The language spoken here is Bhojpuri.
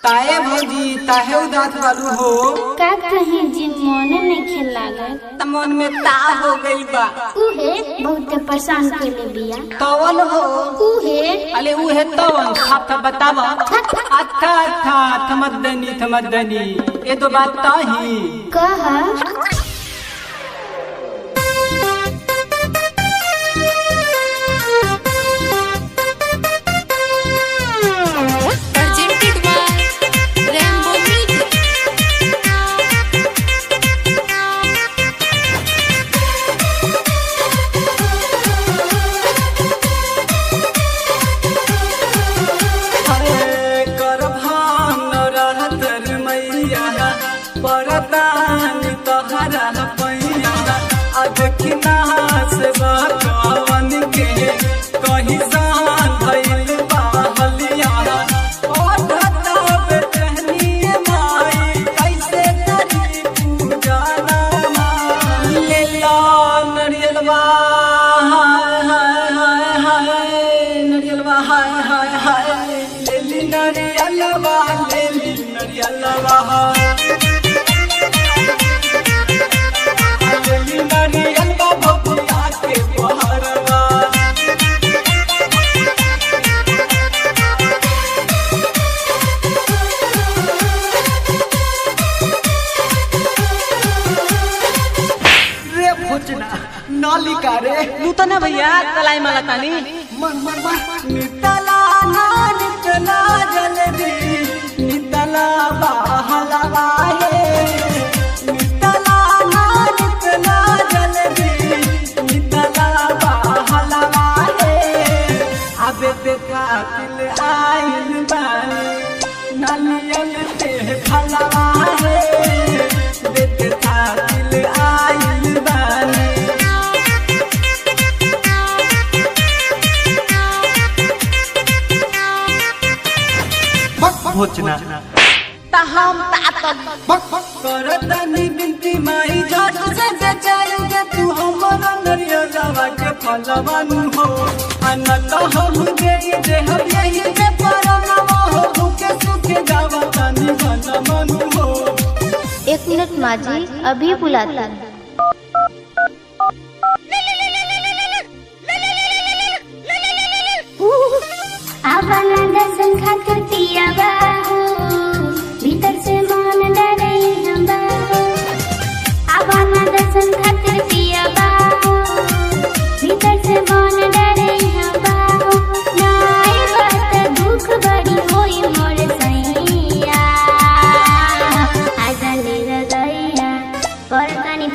ताए भौजी ताहे उदास वालू हो का कहीं जी मन नहीं खेल लागल त मन में ता हो गई बा उहे बहुत परेशान केले बिया तवन हो उहे अले उहे तवन था बतावा अच्छा थमदनी ये तो बात ताही कहा परदान तोहरा पैया अदखिना से बावन के कहीं सान भइल बाहलिया ओढ़ता बेटहनी माई कैसे करी पूजा माई ले ला नरियलवा नरियलवा हाय ले ली नरियलवा नालिका रे नूतना भैया तलाई माला तानी नितला ना नितला जल्दी नितला बहलवा हे नितला ना नितला जल्दी नितला बहलवा हे अबे देखा दिल आइल बानी नालियल ते भलवा हे देखा दिल आइल बानी भोजना हम करतनी बिनती माई झट से चल जा तू हमरा नरियलवा के फलवानु हो अनत हम गई देह यही के परनवा हो भूखे सुखे गावतानी बनमनु हो। 1 मिनट माँ जी अभी बुलाता आवाना दर्शन खातिर पिया बाहो भीतर से मन डरे हम बाहो आवाना दर्शन खातिर पिया बाहो भीतर से मन डरे हम बाहो नाई बात दुख बड़ी होई मोर सैया आजा ले रदैया परतानी